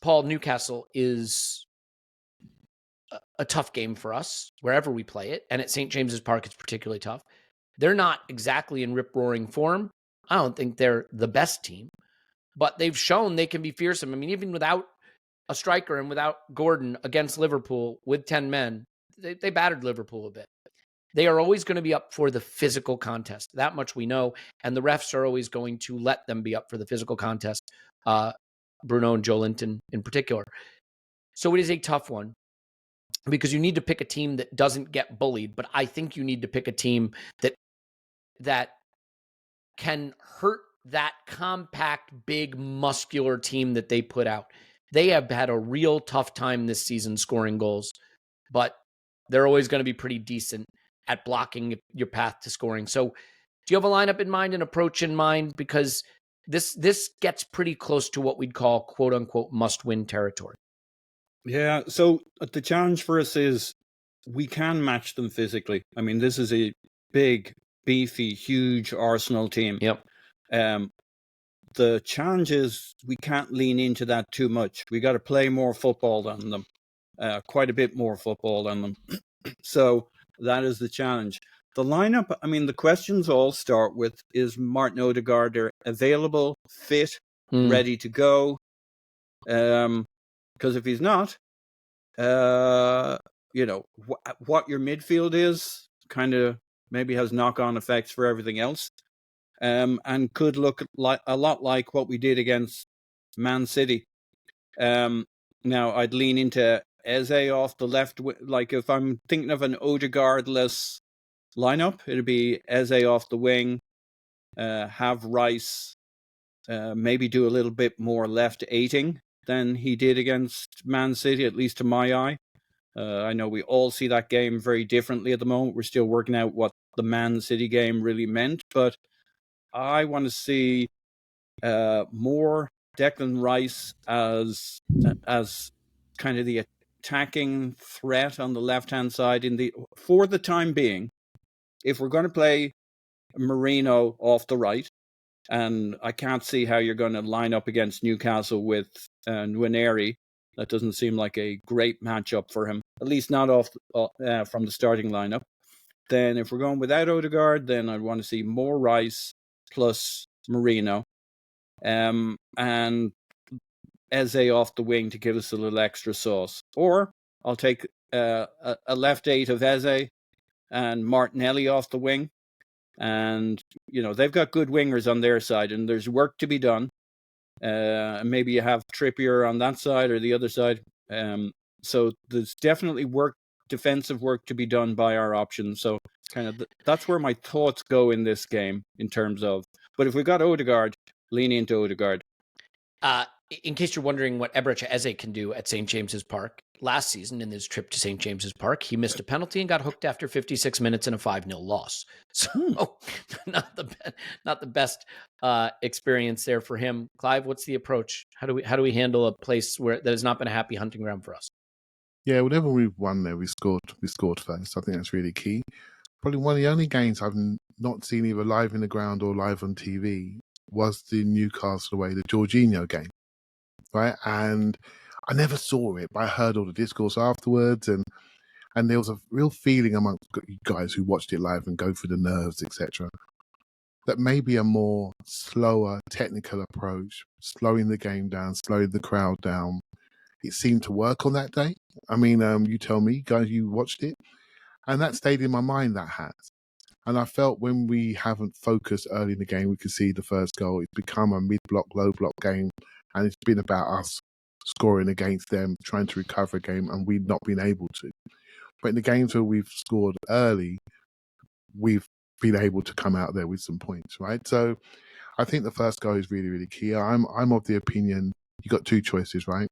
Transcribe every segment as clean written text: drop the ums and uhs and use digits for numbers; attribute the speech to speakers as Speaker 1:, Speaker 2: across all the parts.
Speaker 1: Paul, Newcastle is a tough game for us wherever we play it. And at St. James's Park, it's particularly tough. They're not exactly in rip-roaring form. I don't think they're the best team, but they've shown they can be fearsome. I mean, even without a striker and without Gordon against Liverpool with 10 men, they battered Liverpool a bit. They are always going to be up for the physical contest. That much we know. And the refs are always going to let them be up for the physical contest. Bruno and Joelinton in particular. So it is a tough one because you need to pick a team that doesn't get bullied. But I think you need to pick a team that can hurt that compact, big, muscular team that they put out. They have had a real tough time this season scoring goals, but they're always going to be pretty decent at blocking your path to scoring. So do you have a lineup in mind, an approach in mind? Because this gets pretty close to what we'd call quote unquote must-win territory.
Speaker 2: Yeah, so the challenge for us is we can match them physically. I mean, this is a big, beefy, huge Arsenal team.
Speaker 1: Yep.
Speaker 2: The challenge is we can't lean into that too much. We got to play more football than them, quite a bit more football than them. So that is the challenge. The lineup, I mean, the questions all start with, is Martin Odegaard available, fit, ready to go? Because if he's not, you know, what your midfield is kind of maybe has knock-on effects for everything else. And could look like a lot like what we did against Man City. Now, I'd lean into Eze off the left. Like if I'm thinking of an Odegaard-less lineup, it'd be Eze off the wing, have Rice, maybe do a little bit more left 8ing than he did against Man City, at least to my eye. I know we all see that game very differently at the moment. We're still working out what the Man City game really meant, but I want to see more Declan Rice as kind of the attacking threat on the left-hand side for the time being. If we're going to play Merino off the right, and I can't see how you're going to line up against Newcastle with Nwaneri. That doesn't seem like a great matchup for him, at least not from the starting lineup. Then if we're going without Odegaard, then I'd want to see more Rice plus Merino, and Eze off the wing to give us a little extra sauce. Or I'll take a left 8 of Eze and Martinelli off the wing. And, you know, they've got good wingers on their side, and there's work to be done. Maybe you have Trippier on that side or the other side. So there's definitely defensive work to be done by our options. So kind of that's where my thoughts go in this game in terms of. But if we got Odegaard, lean into Odegaard.
Speaker 1: In case you're wondering what Eberechi Eze can do at St. James's Park, last season in his trip to St. James's Park, he missed a penalty and got hooked after 56 minutes in a 5-0 loss. So not the best experience there for him. Clive, what's the approach? How do we handle a place that has not been a happy hunting ground for us?
Speaker 3: Yeah, whenever we've won there, we scored first. I think that's really key. Probably one of the only games I've not seen either live in the ground or live on TV was the Newcastle away, the Jorginho game, right? And I never saw it, but I heard all the discourse afterwards, and there was a real feeling amongst you guys who watched it live and go through the nerves, etc., that maybe a more slower technical approach, slowing the game down, slowing the crowd down, it seemed to work on that day. I mean, you tell me, guys, you watched it, and that stayed in my mind, that has. And I felt when we haven't focused early in the game, we could see the first goal. It's become a mid-block, low-block game, and it's been about us scoring against them, trying to recover a game, and we've not been able to. But in the games where we've scored early, we've been able to come out there with some points, right? So I think the first goal is really, really key. I'm of the opinion you got two choices, right?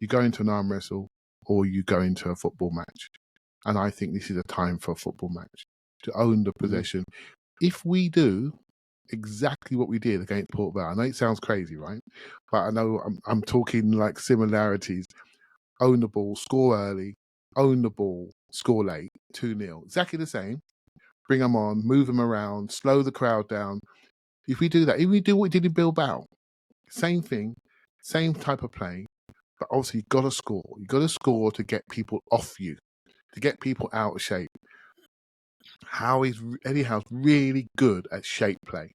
Speaker 3: You go into an arm wrestle or you go into a football match. And I think this is a time for a football match, to own the possession. If we do exactly what we did against Port Vale, I know it sounds crazy, right? But I know I'm talking like similarities. Own the ball, score early, own the ball, score late, 2-0. Exactly the same. Bring them on, move them around, slow the crowd down. If we do that, if we do what we did in Bilbao, same thing, same type of play, But obviously, you've got to score. You've got to score to get people off you, to get people out of shape. Eddie Howe's really good at shape play.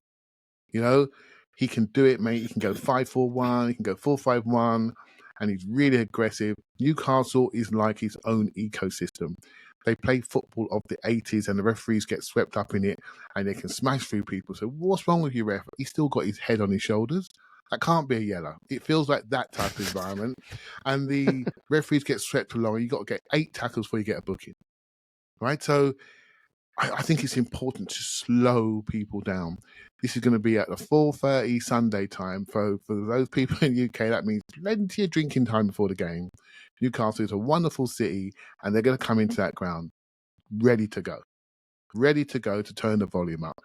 Speaker 3: You know, he can do it, mate. He can go 5-4-1, he can go 4-5-1, and he's really aggressive. Newcastle is like his own ecosystem. They play football of the 80s and the referees get swept up in it and they can smash through people. So what's wrong with you, ref? He's still got his head on his shoulders. That can't be a yellow. It feels like that type of environment. And the referees get swept along. You've got to get 8 tackles before you get a booking. Right? So I think it's important to slow people down. This is going to be at the 4:30 Sunday time. For those people in the UK, that means plenty of drinking time before the game. Newcastle is a wonderful city, and they're going to come into that ground ready to go to turn the volume up.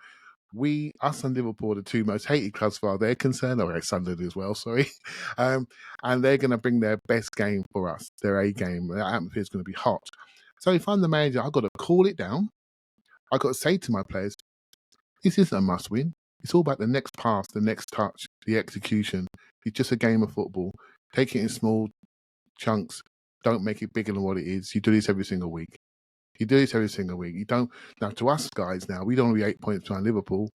Speaker 3: Us and Liverpool are the 2 most hated clubs as far as they're concerned. Okay, Sunderland as well, sorry. And they're going to bring their best game for us, their A game. The atmosphere is going to be hot. So if I'm the manager, I've got to cool it down. I've got to say to my players, this isn't a must-win. It's all about the next pass, the next touch, the execution. It's just a game of football. Take it in small chunks. Don't make it bigger than what it is. You do this every single week. You don't. Now, to us guys now, we don't want to be 8 points behind Liverpool.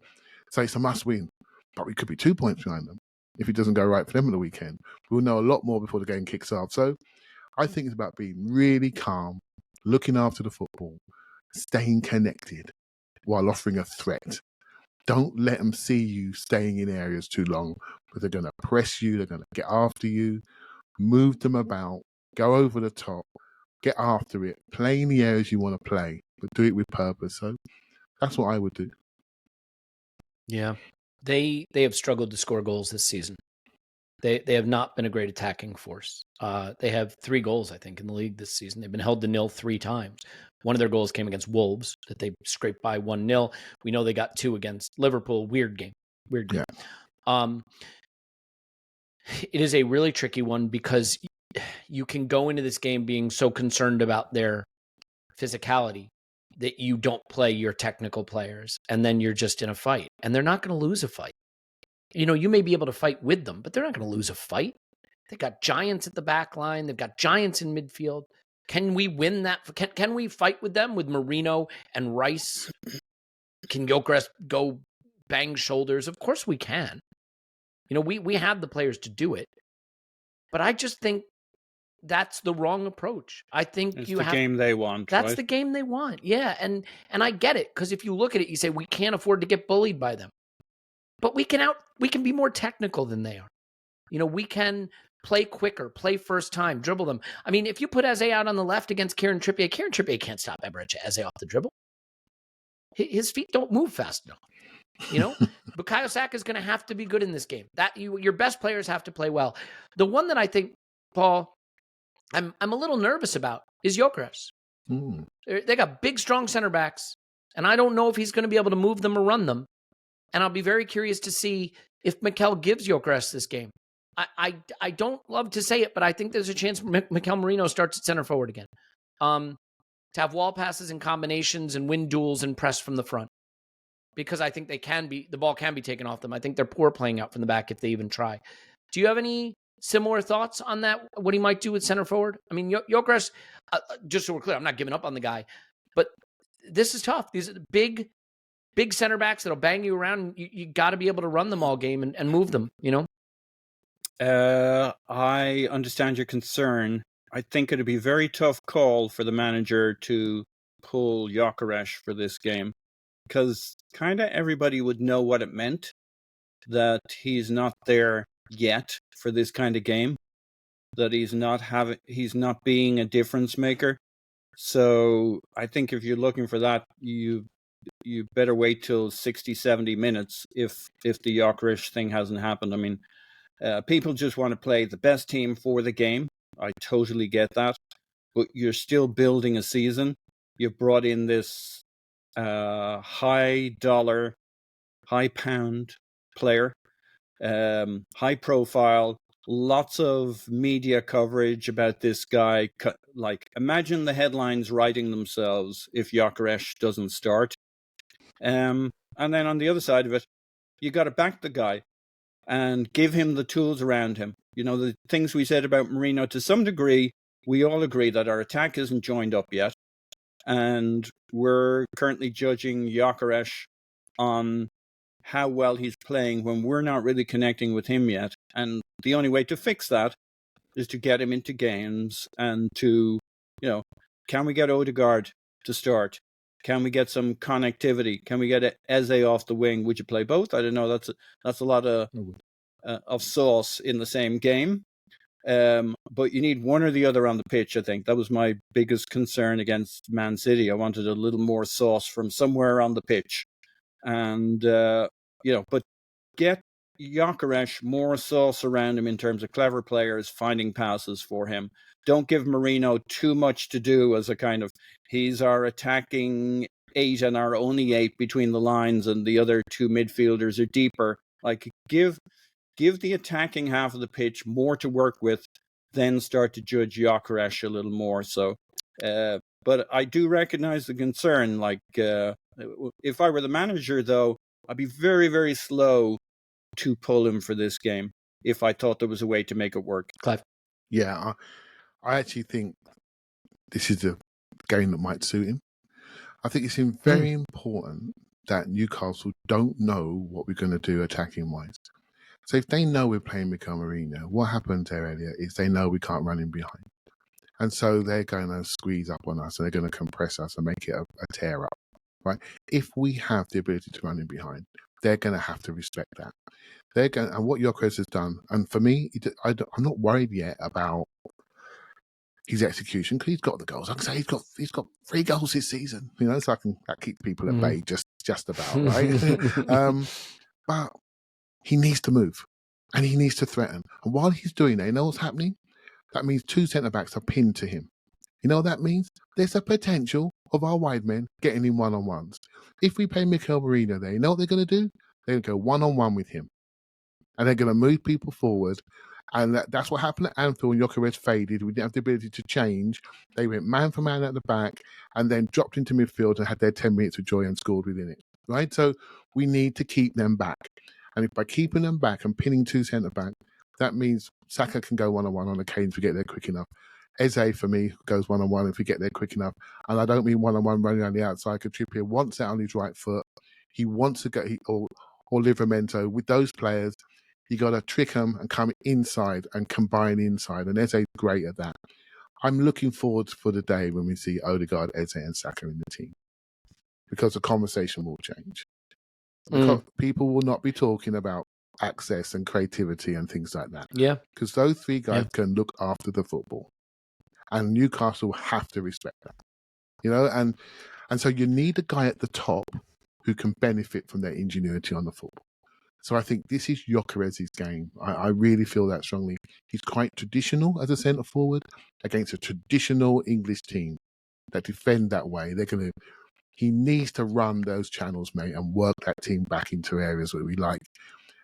Speaker 3: So it's a must-win. But we could be 2 points behind them if it doesn't go right for them on the weekend. We'll know a lot more before the game kicks off. So I think it's about being really calm, looking after the football, staying connected while offering a threat. Don't let them see you staying in areas too long, because they're going to press you, they're going to get after you, move them about, go over the top, get after it, play in the areas you want to play, but do it with purpose. So that's what I would do.
Speaker 1: Yeah. They have struggled to score goals this season. They have not been a great attacking force. They have 3 goals, I think, in the league this season. They've been held to nil 3 times. One of their goals came against Wolves that they scraped by 1-0. We know they got 2 against Liverpool. Weird game. Yeah. It is a really tricky one because you can go into this game being so concerned about their physicality that you don't play your technical players, and then you're just in a fight. And they're not going to lose a fight. You know, you may be able to fight with them, but they're not going to lose a fight. They've got giants at the back line. They've got giants in midfield. Can we win that? Can we fight with them with Marino and Rice? Can Gyökeres go bang shoulders? Of course we can. You know, we have the players to do it. But I just think that's the wrong approach. I think
Speaker 2: it's the game they want.
Speaker 1: That's
Speaker 2: right?
Speaker 1: the game they want. Yeah, and I get it, because if you look at it, you say we can't afford to get bullied by them. But we can be more technical than they are. You know, we can play quicker, play first time, dribble them. I mean, if you put Eze out on the left against Kieran Trippier can't stop Eze off the dribble. His feet don't move fast enough. You know, Bukayo Saka is going to have to be good in this game. Your best players have to play well. The one that I think, Paul, I'm a little nervous about is Gyökeres. They got big, strong center backs, and I don't know if he's going to be able to move them or run them. And I'll be very curious to see if Mikel gives Gyökeres this game. I don't love to say it, but I think there's a chance Mikel Merino starts at center forward again. To have wall passes and combinations and win duels and press from the front. Because I think the ball can be taken off them. I think they're poor playing out from the back if they even try. Do you have any similar thoughts on that, what he might do with center forward? I mean, Gyökeres, just so we're clear, I'm not giving up on the guy, but this is tough. These are the big center backs that'll bang you around. You got to be able to run them all game and move them, you know?
Speaker 2: I understand your concern. I think it'd be a very tough call for the manager to pull Gyökeres for this game, because kind of everybody would know what it meant, that he's not there yet for this kind of game, that he's not being a difference maker. So I think if you're looking for that, you better wait till 60, 70 minutes if the Gyökeres thing hasn't happened. I mean, people just want to play the best team for the game. I totally get that. But you're still building a season. You've brought in this high dollar, high pound player, high profile, lots of media coverage about this guy. Like, imagine the headlines writing themselves if Gyökeres doesn't start. And then on the other side of it, you got to back the guy. and give him the tools around him. You know, the things we said about Marino, to some degree, we all agree that our attack isn't joined up yet. And we're currently judging Gyökeres on how well he's playing when we're not really connecting with him yet. And the only way to fix that is to get him into games and to, you know, can we get Odegaard to start? Can we get some connectivity? Can we get Eze off the wing? Would you play both? I don't know. That's a lot of sauce in the same game. But you need one or the other on the pitch, I think. That was my biggest concern against Man City. I wanted a little more sauce from somewhere on the pitch. And, but get Gyökeres more sauce around him in terms of clever players finding passes for him. Don't give Marino too much to do as a kind of, he's our attacking 8 and our only 8 between the lines, and the other 2 midfielders are deeper. Like, give the attacking half of the pitch more to work with, then start to judge Gyökeres a little more. So, but I do recognize the concern. Like, if I were the manager, though, I'd be very, very slow to pull him for this game if I thought there was a way to make it work.
Speaker 1: Clive?
Speaker 3: Yeah, I actually think this is a game that might suit him. I think it's very important that Newcastle don't know what we're going to do attacking wise. So if they know we're playing Mikel Merino, what happens there, Elliot, is they know we can't run in behind. And so they're going to squeeze up on us and they're going to compress us and make it a tear up, right? If we have the ability to run in behind, they're going to have to respect that. And what Gyökeres has done, and for me, I'm not worried yet about his execution because he's got the goals. I can say he's got 3 goals this season, you know, so that keeps people at bay just about, right? But he needs to move and he needs to threaten. And while he's doing that, you know what's happening? That means 2 centre-backs are pinned to him. You know what that means? There's a potential of our wide men getting in one-on-ones. If we play Mikel Merino there, you know what they're going to do? They're going to go one-on-one with him. And they're going to move people forward. And that's what happened at Anfield when Gyökeres faded. We didn't have the ability to change. They went man for man at the back and then dropped into midfield and had their 10 minutes of joy and scored within it. Right? So we need to keep them back. And if by keeping them back and pinning 2 centre-back, that means Saka can go one-on-one on occasion if we get there quick enough. Eze, for me, goes one-on-one if we get there quick enough. And I don't mean one-on-one running on the outside, because Trippier wants that on his right foot. He wants to go, or Livramento. With those players, you got to trick them and come inside and combine inside. And Eze's great at that. I'm looking forward for the day when we see Odegaard, Eze and Saka in the team, because the conversation will change. Because people will not be talking about access and creativity and things like that.
Speaker 1: Yeah.
Speaker 3: Because those 3 guys can look after the football. And Newcastle have to respect that. You know, and so you need a guy at the top who can benefit from their ingenuity on the football. So I think this is Gyökeres' game. I really feel that strongly. He's quite traditional as a centre forward against a traditional English team that defend that way. He needs to run those channels, mate, and work that team back into areas that we like,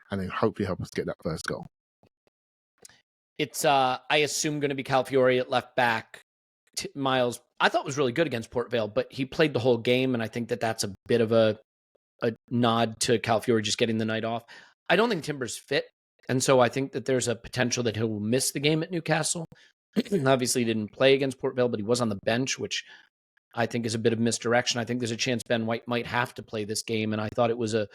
Speaker 3: and then hopefully help us get that first goal.
Speaker 1: It's, I assume, going to be Calafiori at left back. Miles, I thought was really good against Port Vale, but he played the whole game, and I think that's a bit of a nod to Calafiori just getting the night off. I don't think Timber's fit, and so I think that there's a potential that he'll miss the game at Newcastle. Obviously, he didn't play against Port Vale, but he was on the bench, which I think is a bit of misdirection. I think there's a chance Ben White might have to play this game, and I thought it was a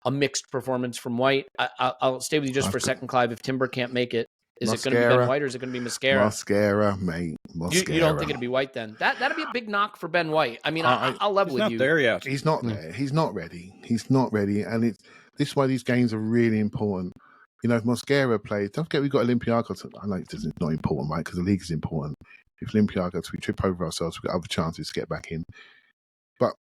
Speaker 1: mixed performance from White. I'll stay with you just for a second, Clive. If Timber can't make it, is it going to be Ben White or is it going to be Mosquera?
Speaker 3: Mosquera, mate. Mosquera.
Speaker 1: You don't think it'll be White then? That'd be a big knock for Ben White. I mean, I'll level with you.
Speaker 2: He's not there yet.
Speaker 3: He's not there. He's not ready. He's not ready. And this is why these games are really important. You know, if Mosquera plays, don't forget we've got Olympiacos. I know it's not important, right? Because the league is important. If Olympiacos, we trip over ourselves, we've got other chances to get back in. But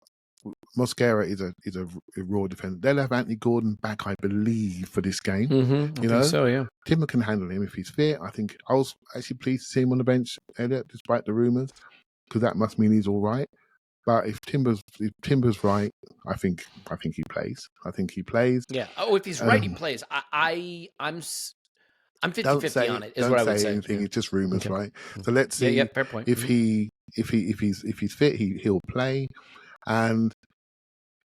Speaker 3: Mosquera is a raw defender. They'll have Anthony Gordon back, I believe, for this game.
Speaker 1: I think so, yeah.
Speaker 3: Timber can handle him if he's fit. I think I was actually pleased to see him on the bench, Elliot, despite the rumours, because that must mean he's all right. But if Timber's right, I think he plays. I think he plays.
Speaker 1: Yeah. Oh, if he's right, he plays. I'm 50-50 on it. Is what I would say.
Speaker 3: Anything. It's just rumours, right? So let's see.
Speaker 1: Yeah, fair point.
Speaker 3: If he's fit, he'll play. And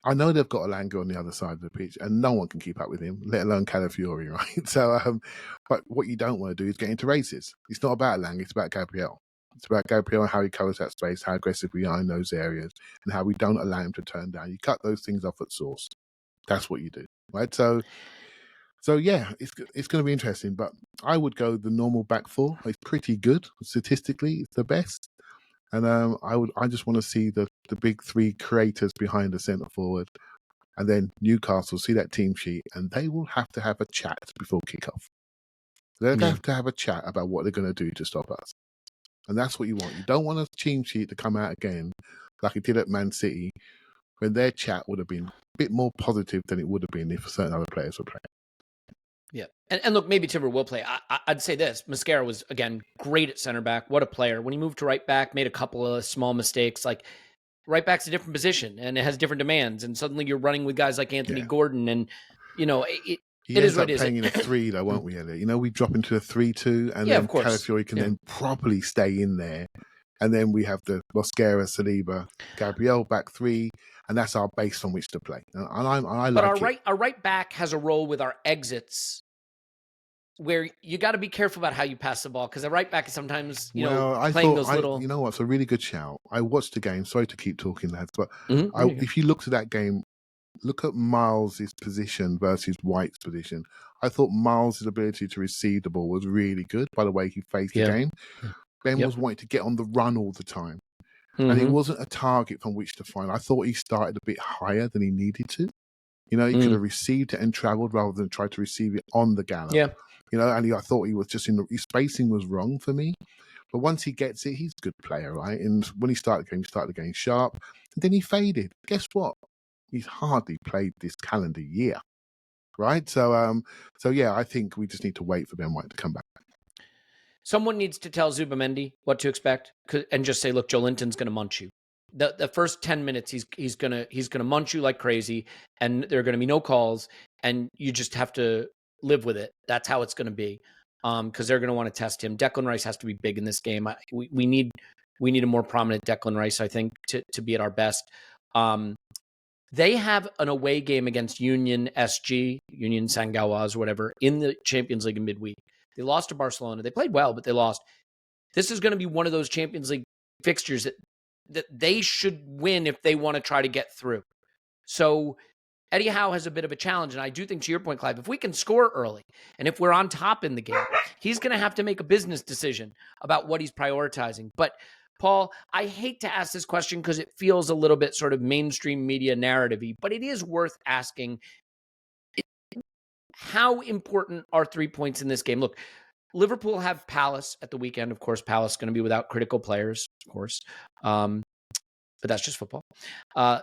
Speaker 3: I know they've got Alanga on the other side of the pitch, and no one can keep up with him, let alone Calafiori, right? So, but what you don't want to do is get into races. It's not about Alanga; it's about Gabriel. It's about Gabriel and how he covers that space, how aggressive we are in those areas, and how we don't allow him to turn down. You cut those things off at source. That's what you do, right? So yeah, it's going to be interesting. But I would go the normal back four. It's pretty good statistically. It's the best. And I just want to see the big three creators behind the centre forward, and then Newcastle see that team sheet, and they will have to have a chat before kickoff. They'll have to have a chat about what they're going to do to stop us, and that's what you want. You don't want a team sheet to come out again like it did at Man City, when their chat would have been a bit more positive than it would have been if certain other players were playing.
Speaker 1: Yeah. And look, maybe Timber will play. I'd say this. Mascara was, again, great at center back. What a player. When he moved to right back, made a couple of small mistakes. Like, right back's a different position, and it has different demands. And suddenly you're running with guys like Anthony Gordon. And, it is what it is.
Speaker 3: Playing in a 3, though, won't we, Elliot? We drop into a 3-2, and then Calafiori can then properly stay in there. And then we have the Mosquera, Saliba, Gabriel back 3, and that's our base from which to play. And
Speaker 1: our right back has a role with our exits, where you got to be careful about how you pass the ball, because the right back is sometimes, playing those little.
Speaker 3: You know what? It's a really good shout. I watched the game. Sorry to keep talking, lads, but if you looked at that game, look at Miles' position versus White's position. I thought Miles' ability to receive the ball was really good by the way he faced the game. Ben was wanting to get on the run all the time. And he wasn't a target from which to find. I thought he started a bit higher than he needed to. He could have received it and travelled rather than try to receive it on the gallop. Yeah. I thought he was just his spacing was wrong for me. But once he gets it, he's a good player, right? And when he started the game sharp. And then he faded. Guess what? He's hardly played this calendar year, right? So yeah, I think we just need to wait for Ben White to come back.
Speaker 1: Someone needs to tell Zubamendi what to expect, and just say, look, Joe Linton's going to munch you. The first 10 minutes, he's gonna munch you like crazy, and there are going to be no calls, and you just have to live with it. That's how it's going to be, because they're going to want to test him. Declan Rice has to be big in this game. We need a more prominent Declan Rice, I think, to be at our best. They have an away game against Union Sangawas or whatever in the Champions League in midweek. They lost to Barcelona. They played well, but they lost. This is going to be one of those Champions League fixtures that they should win if they want to try to get through. So Eddie Howe has a bit of a challenge. And I do think, to your point, Clive, if we can score early and if we're on top in the game, he's going to have to make a business decision about what he's prioritizing. But Paul, I hate to ask this question because it feels a little bit sort of mainstream media narrative-y, but it is worth asking. How important are 3 points in this game? Look, Liverpool have Palace at the weekend. Of course, Palace is going to be without critical players, of course. But that's just football.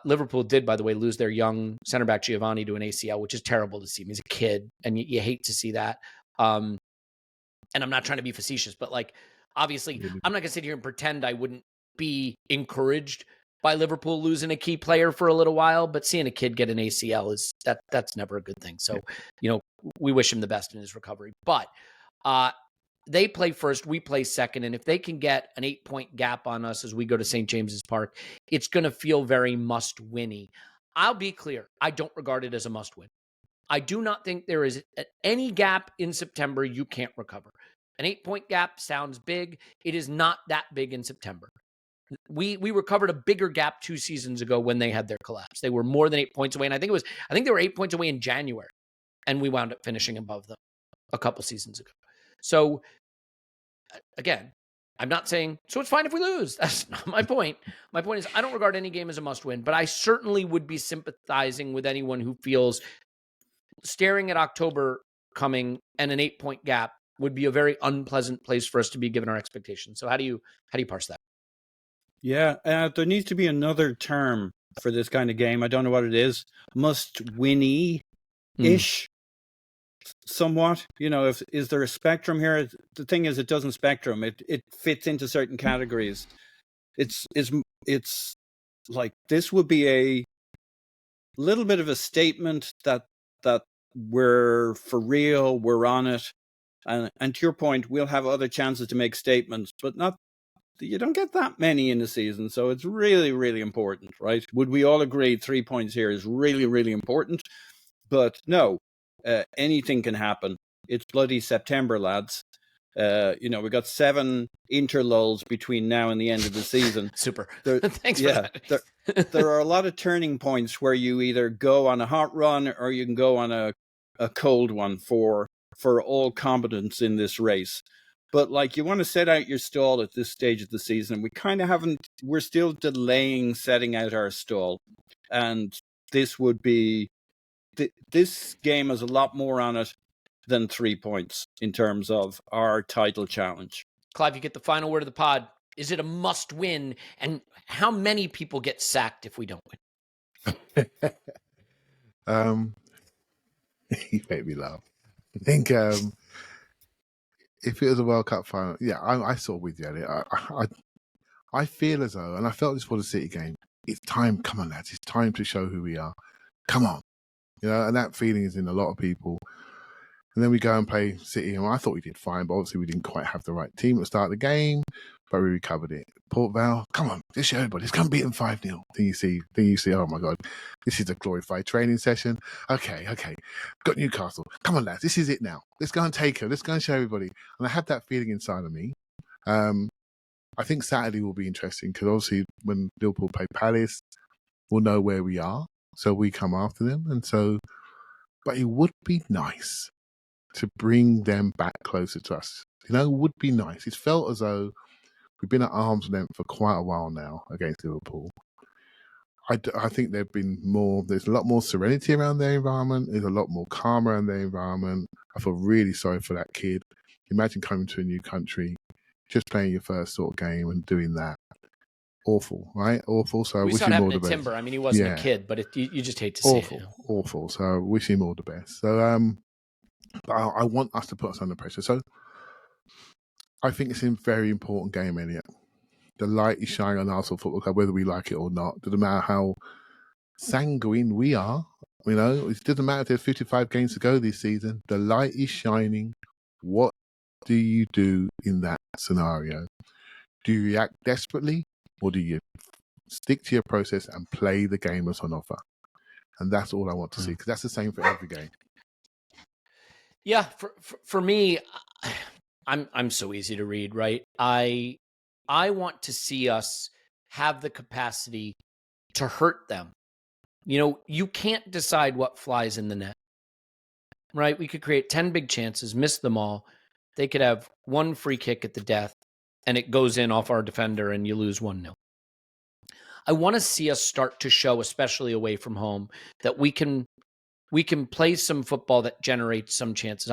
Speaker 1: Liverpool did, by the way, lose their young center back Giovanni to an ACL, which is terrible to see. He's a kid, and you hate to see that. And I'm not trying to be facetious, but obviously, I'm not going to sit here and pretend I wouldn't be encouraged by Liverpool losing a key player for a little while, but seeing a kid get an ACL that's never a good thing. So, we wish him the best in his recovery. But they play first, we play second, and if they can get an 8-point gap on us as we go to St. James's Park, it's going to feel very must-winny. I'll be clear, I don't regard it as a must-win. I do not think there is any gap in September you can't recover. An 8-point gap sounds big. It is not that big in September. We recovered a bigger gap 2 seasons ago when they had their collapse. They were more than 8 points away, and I think they were 8 points away in January, and we wound up finishing above them a couple seasons ago. So again, I'm not saying so it's fine if we lose. That's not my point. My point is I don't regard any game as a must-win, but I certainly would be sympathizing with anyone who feels staring at October coming and an 8-point gap would be a very unpleasant place for us to be given our expectations. So how do you parse that?
Speaker 2: Yeah, there needs to be another term for this kind of game. I don't know what it is. Must-winny-ish, somewhat. Is there a spectrum here? The thing is, it doesn't spectrum. It fits into certain categories. It's like this would be a little bit of a statement that we're for real, we're on it. And to your point, we'll have other chances to make statements, but not you don't get that many in the season. So it's really, really important, right? Would we all agree 3 points here is really, really important? But no, anything can happen. It's bloody September, lads. We got 7 interlulls between now and the end of the season.
Speaker 1: Super.
Speaker 2: There,
Speaker 1: Thanks for that.
Speaker 2: there are a lot of turning points where you either go on a hot run or you can go on a cold one for all competence in this race. But like, you want to set out your stall at this stage of the season. We kind of haven't. We're still delaying setting out our stall, and this would be. This game has a lot more on it than 3 points in terms of our title challenge.
Speaker 1: Clive, you get the final word of the pod. Is it a must win? And how many people get sacked if we don't win?
Speaker 3: You make me laugh. I think if it was a World Cup final, yeah, I sort of with you, Elliot. I feel as though, and I felt this for the City game, it's time, come on lads, it's time to show who we are. Come on. And that feeling is in a lot of people. And then we go and play City, and I thought we did fine, but obviously we didn't quite have the right team at the start of the game, but we recovered it. Port Vale, come on, just show everybody, let's come beat them 5-0. Then you see, oh my God, this is a glorified training session. Okay, got Newcastle. Come on, lads, this is it now. Let's go and take her. Let's go and show everybody. And I had that feeling inside of me. I think Saturday will be interesting because obviously when Liverpool play Palace, we'll know where we are. So we come after them. But it would be nice to bring them back closer to us. It would be nice. It's felt as though we've been at arm's length for quite a while now against Liverpool. I think there's a lot more serenity around their environment. There's a lot more calm around their environment. I feel really sorry for that kid. Imagine coming to a new country, just playing your first sort of game and doing that. Awful, right? Awful. So I wish him all the best.
Speaker 1: Timber. I mean, he wasn't a kid, but you just hate to see it.
Speaker 3: Awful. So I wish him all the best. So I want us to put us under pressure. So I think it's a very important game, Elliot. The light is shining on Arsenal Football Club, whether we like it or not. Doesn't matter how sanguine we are. It doesn't matter if there's 55 games to go this season. The light is shining. What do you do in that scenario? Do you react desperately, or do you stick to your process and play the game that's on offer? And that's all I want to see, because that's the same for every game.
Speaker 1: Yeah, for me, I'm so easy to read, right? I want to see us have the capacity to hurt them. You can't decide what flies in the net, right? We could create 10 big chances, miss them all. They could have one free kick at the death, and it goes in off our defender, and you lose 1-0. I want to see us start to show, especially away from home, that we can play some football that generates some chances.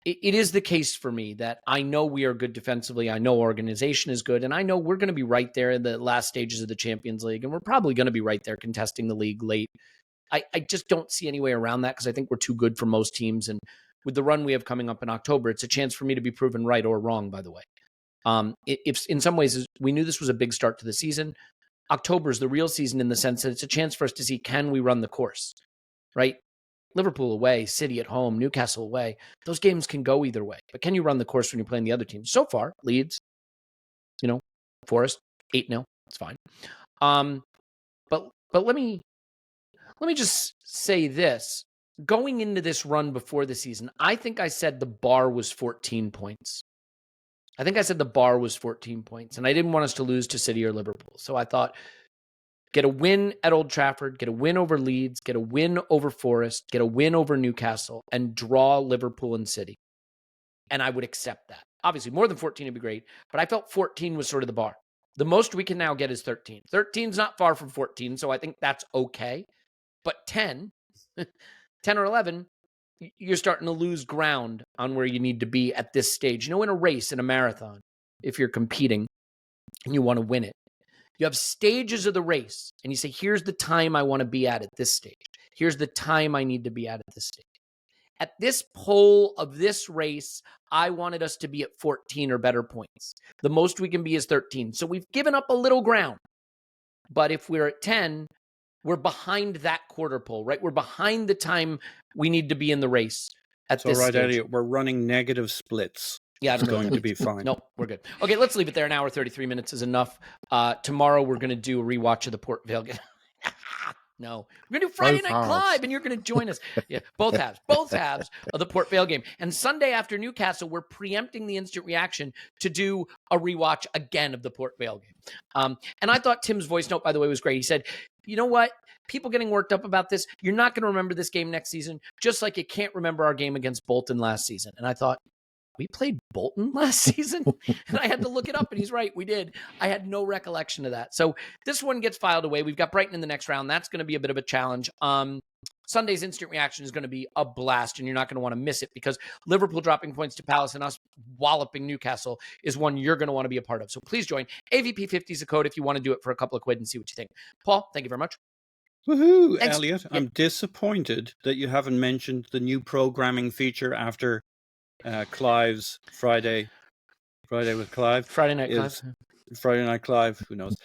Speaker 1: It is the case for me that I know we are good defensively. I know organization is good, and I know we're going to be right there in the last stages of the Champions League, and we're probably going to be right there contesting the league late. I just don't see any way around that because I think we're too good for most teams, and with the run we have coming up in October, it's a chance for me to be proven right or wrong, by the way. If in some ways we knew this was a big start to the season, October is the real season in the sense that it's a chance for us to see, can we run the course, right? Liverpool away, City at home, Newcastle away. Those games can go either way. But can you run the course when you're playing the other teams? So far, Leeds, Forest, 8-0. It's fine. But let me just say this. Going into this run before the season, I think I said the bar was 14 points. And I didn't want us to lose to City or Liverpool. So I thought, get a win at Old Trafford, get a win over Leeds, get a win over Forest, get a win over Newcastle, and draw Liverpool and City. And I would accept that. Obviously, more than 14 would be great, but I felt 14 was sort of the bar. The most we can now get is 13. 13's not far from 14, so I think that's okay. But 10 or 11, you're starting to lose ground on where you need to be at this stage. In a race, in a marathon, if you're competing and you want to win it, you have stages of the race, and you say, here's the time I want to be at this stage. Here's the time I need to be at this stage. At this pole of this race, I wanted us to be at 14 or better points. The most we can be is 13. So we've given up a little ground. But if we're at 10, we're behind that quarter pole, right? We're behind the time we need to be in the race at this stage.
Speaker 2: Elliot, we're running negative splits.
Speaker 1: Yeah, I
Speaker 2: It's
Speaker 1: don't really
Speaker 2: going to be fine.
Speaker 1: Nope, we're good. Okay, let's leave it there. An hour, 33 minutes is enough. Tomorrow we're going to do a rewatch of the Port Vale game. No, we're going to do Friday
Speaker 3: Both
Speaker 1: Night
Speaker 3: halves.
Speaker 1: Clive, and you're going to join us. Yeah, both halves of the Port Vale game. And Sunday after Newcastle, we're preempting the instant reaction to do a rewatch again of the Port Vale game. And I thought Tim's voice note, by the way, was great. He said, you know what? People getting worked up about this. You're not going to remember this game next season, just like you can't remember our game against Bolton last season. And I thought, we played Bolton last season? And I had to look it up, and he's right, we did. I had no recollection of that. So this one gets filed away. We've got Brighton in the next round. That's going to be a bit of a challenge. Sunday's instant reaction is going to be a blast, and you're not going to want to miss it because Liverpool dropping points to Palace and us walloping Newcastle is one you're going to want to be a part of. So please join. AVP50 is a code if you want to do it for a couple of quid and see what you think. Paul, thank you very much.
Speaker 2: Woohoo,
Speaker 1: Thanks.
Speaker 2: Elliot. I'm disappointed that you haven't mentioned the new programming feature after Clive's Friday with Clive.
Speaker 1: Friday Night Clive.
Speaker 2: Friday Night Clive, who knows?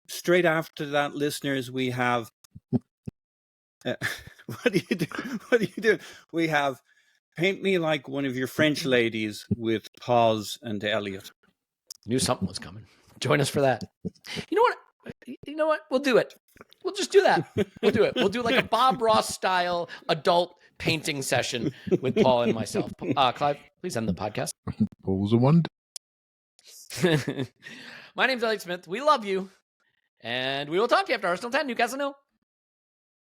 Speaker 2: Straight after that, listeners, we have what do you do? We have Paint Me Like One of Your French Ladies with Pause and Elliot.
Speaker 1: Knew something was coming. Join us for that. You know what? We'll do it. We'll just do that. We'll do it. We'll do like a Bob Ross style adult painting session with Paul and myself. Clive, please end the podcast.
Speaker 3: Paul's a wonder.
Speaker 1: My name's Elliot Smith. We love you. And we will talk to you after Arsenal 10, Newcastle 0.